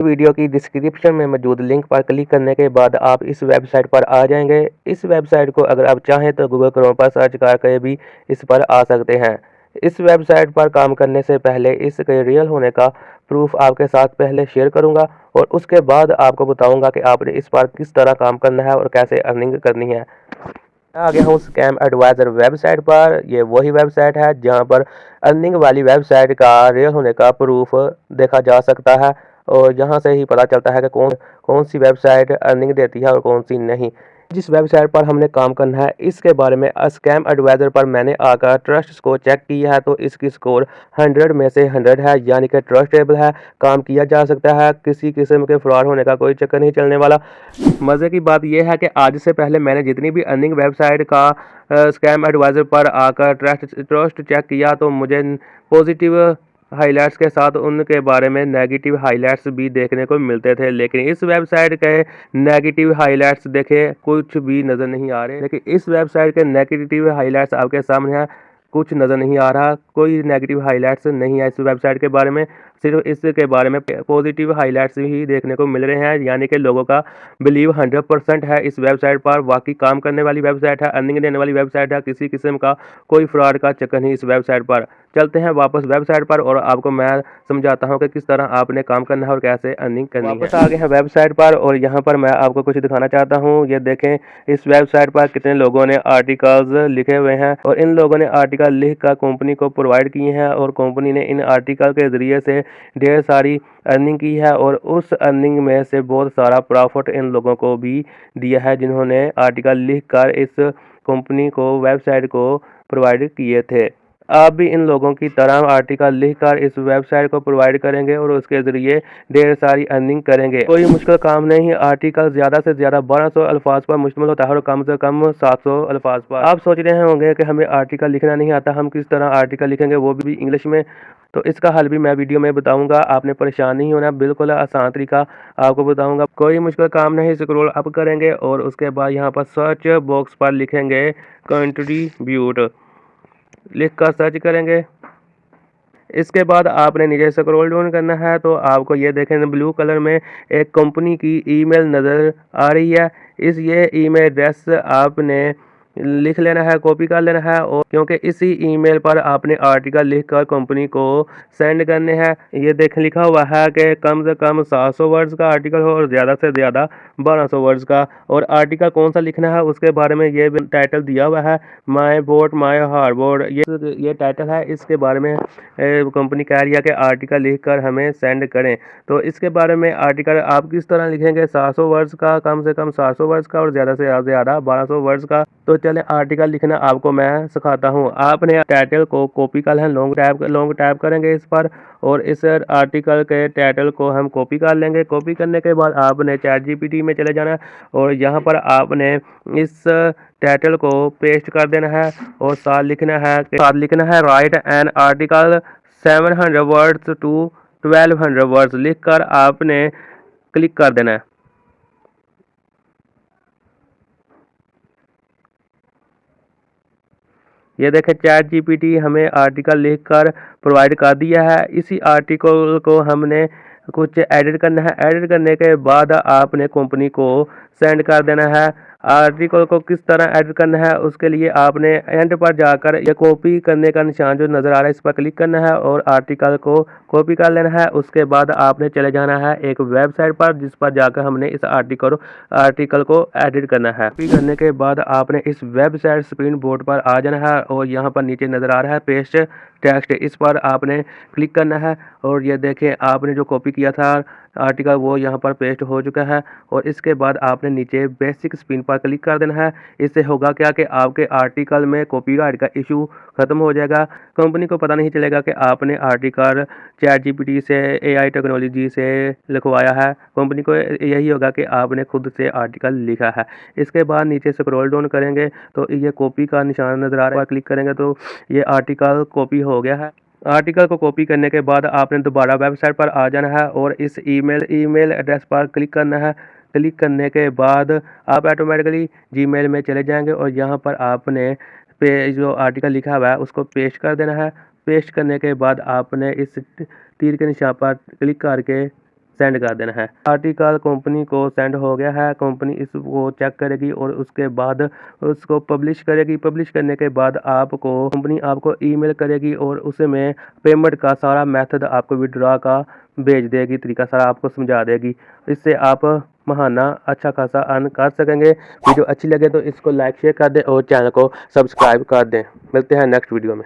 Video की description में मौजूद लिंक पर क्लिक करने के बाद आप इस वेबसाइट पर आ जाएंगे। इस वेबसाइट को अगर आप चाहें तो गूगल क्रोम पर सर्च करके भी इस पर आ सकते हैं। इस वेबसाइट पर काम करने से पहले इसके रियल होने का प्रूफ आपके साथ पहले शेयर करूंगा और उसके बाद आपको बताऊंगा कि आपने इस पर किस तरह काम करना है और कैसे अर्निंग करनी है। मैं आ गया हूँ स्कैम एडवाइज़र वेबसाइट पर। ये वही वेबसाइट है जहाँ पर अर्निंग वाली वेबसाइट का रियल होने का प्रूफ देखा जा सकता है और यहाँ से ही पता चलता है कि कौन कौन सी वेबसाइट अर्निंग देती है और कौन सी नहीं। जिस वेबसाइट पर हमने काम करना है इसके बारे में स्कैम एडवाइज़र पर मैंने आकर ट्रस्ट स्कोर चेक किया है तो इसकी स्कोर 100 में से 100 है, यानी कि ट्रस्टेबल है, काम किया जा सकता है, किसी किस्म के फ्रॉड होने का कोई चक्कर नहीं चलने वाला। मज़े की बात यह है कि आज से पहले मैंने जितनी भी अर्निंग वेबसाइट का स्कैम एडवाइज़र पर आकर ट्रस्ट चेक किया तो मुझे पॉजिटिव हाइलाइट्स के साथ उनके बारे में नेगेटिव हाइलाइट्स भी देखने को मिलते थे, लेकिन इस वेबसाइट के नेगेटिव हाइलाइट्स देखे कुछ भी नज़र नहीं आ रहे। लेकिन इस वेबसाइट के नेगेटिव हाइलाइट्स आपके सामने हैं, कुछ नज़र नहीं आ रहा, कोई नेगेटिव हाइलाइट्स नहीं है इस वेबसाइट के बारे में। सिर्फ इसके बारे में पॉजिटिव हाइलाइट्स ही देखने को मिल रहे हैं, यानी कि लोगों का बिलीव 100% है इस वेबसाइट पर। वाकई काम करने वाली वेबसाइट है, अर्निंग देने वाली वेबसाइट है, किसी किस्म का कोई फ्रॉड का चक्कर नहीं इस वेबसाइट पर। चलते हैं वापस वेबसाइट पर और आपको मैं समझाता हूं कि किस तरह आपने काम करना है और कैसे अर्निंग करनी है। वापस आ गए हैं वेबसाइट पर और यहां पर मैं आपको कुछ दिखाना चाहता हूं। ये देखें इस वेबसाइट पर कितने लोगों ने आर्टिकल्स लिखे हुए हैं और इन लोगों ने आर्टिकल लिख कर कंपनी को प्रोवाइड किए हैं और कंपनी ने इन आर्टिकल के ज़रिए से ढेर सारी अर्निंग की है और उस अर्निंग में से बहुत सारा प्रॉफिट इन लोगों को भी दिया है जिन्होंने आर्टिकल लिख कर इस कंपनी को वेबसाइट को प्रोवाइड किए थे। आप भी इन लोगों की तरह आर्टिकल लिखकर इस वेबसाइट को प्रोवाइड करेंगे और उसके ज़रिए ढेर सारी अर्निंग करेंगे। कोई मुश्किल काम नहीं। आर्टिकल ज़्यादा से ज़्यादा 1200 अल्फाज पर मुश्तमिल होता है और कम से कम 700 अल्फाज पर। आप सोच रहे होंगे कि हमें आर्टिकल लिखना नहीं आता, हम किस तरह आर्टिकल लिखेंगे, वो भी इंग्लिश में। तो इसका हल भी मैं वीडियो में बताऊंगा, आपने परेशान नहीं होना, बिल्कुल आसान तरीका आपको बताऊंगा। कोई मुश्किल काम नहीं। स्क्रॉल अप करेंगे और उसके बाद यहाँ पर सर्च बॉक्स पर लिखेंगे कंट्रीब्यूट, लिख कर सर्च करेंगे। इसके बाद आपने नीचे स्क्रॉल डाउन करना है तो आपको ये देखें ब्लू कलर में एक कंपनी की ईमेल नज़र आ रही है। ये ईमेल एड्रेस आपने लिख लेना है, कॉपी कर लेना है और क्योंकि इसी ईमेल पर आपने आर्टिकल लिखकर कंपनी को सेंड करने हैं। ये देखें लिखा हुआ है कि कम से कम 700 वर्ड्स का आर्टिकल हो और ज़्यादा से ज़्यादा 1200 वर्ड्स का। और आर्टिकल कौन सा लिखना है उसके बारे में ये टाइटल दिया हुआ है, माई बोट माई हार्बोर्ड, ये टाइटल है। इसके बारे में कंपनी कह रही है कि आर्टिकल लिखकर हमें सेंड करें। तो इसके बारे में आर्टिकल आप किस तरह लिखेंगे, 700 वर्ड्स का, कम से कम 700 वर्ड्स का और ज़्यादा से ज़्यादा 1200 वर्ड्स का। तो चलें आर्टिकल लिखना आपको मैं सिखाता हूँ। आपने टाइटल को कॉपी कर लें, लॉन्ग टाइप करेंगे इस पर और इस आर्टिकल के टाइटल को हम कॉपी कर लेंगे। कॉपी करने के बाद आपने चैट जीपीटी में चले जाना है और यहाँ पर आपने इस टाइटल को पेस्ट कर देना है और साथ लिखना है write an article 700 words to 1200 words, लिखकर आपने क्लिक कर देना है। ये देखें चैट जीपीटी हमें आर्टिकल लिखकर प्रोवाइड कर दिया है। इसी आर्टिकल को हमने कुछ एडिट करना है। एडिट करने के बाद आपने कंपनी को सेंड कर देना है। आर्टिकल को किस तरह एडिट करना है उसके लिए आपने एंड पर जाकर ये कॉपी करने का निशान जो नज़र आ रहा है इस पर क्लिक करना है और आर्टिकल को कॉपी कर लेना है। उसके बाद आपने चले जाना है एक वेबसाइट पर जिस पर जाकर हमने इस आर्टिकल को एडिट करना है। कॉपी करने के बाद आपने इस वेबसाइट स्क्रीन बोर्ड पर आ जाना है और यहाँ पर नीचे नज़र आ रहा है पेस्ट टेक्स्ट, इस पर आपने क्लिक करना है और ये देखें आपने जो कॉपी किया था आर्टिकल वो यहाँ पर पेस्ट हो चुका है। और इसके बाद आपने नीचे बेसिक स्पिन पर क्लिक कर देना है। इससे होगा क्या कि आपके आर्टिकल में कॉपीराइट का इशू ख़त्म हो जाएगा। कंपनी को पता नहीं चलेगा कि आपने आर्टिकल चैट जीपीटी से, एआई टेक्नोलॉजी से लिखवाया है। कंपनी को यही होगा कि आपने खुद से आर्टिकल लिखा है। इसके बाद नीचे स्क्रॉल डाउन करेंगे तो ये कॉपी का निशान नज़र आ रहा है, क्लिक करेंगे तो ये आर्टिकल कॉपी हो गया है। आर्टिकल को कॉपी करने के बाद आपने दोबारा वेबसाइट पर आ जाना है और इस ईमेल एड्रेस पर क्लिक करना है। क्लिक करने के बाद आप ऑटोमेटिकली जीमेल में चले जाएंगे और यहाँ पर आपने जो आर्टिकल लिखा हुआ है उसको पेस्ट कर देना है। पेस्ट करने के बाद आपने इस तीर के निशान पर क्लिक करके सेंड कर देना है। आर्टिकल कंपनी को सेंड हो गया है, कंपनी इसको चेक करेगी और उसके बाद उसको पब्लिश करेगी। पब्लिश करने के बाद आपको कंपनी आपको ईमेल करेगी और उसमें पेमेंट का सारा मेथड आपको विड्रॉ का भेज देगी, तरीका सारा आपको समझा देगी। इससे आप महाना अच्छा खासा अर्न कर सकेंगे। वीडियो अच्छी लगे तो इसको लाइक शेयर कर दें और चैनल को सब्सक्राइब कर दें। मिलते हैं नेक्स्ट वीडियो में।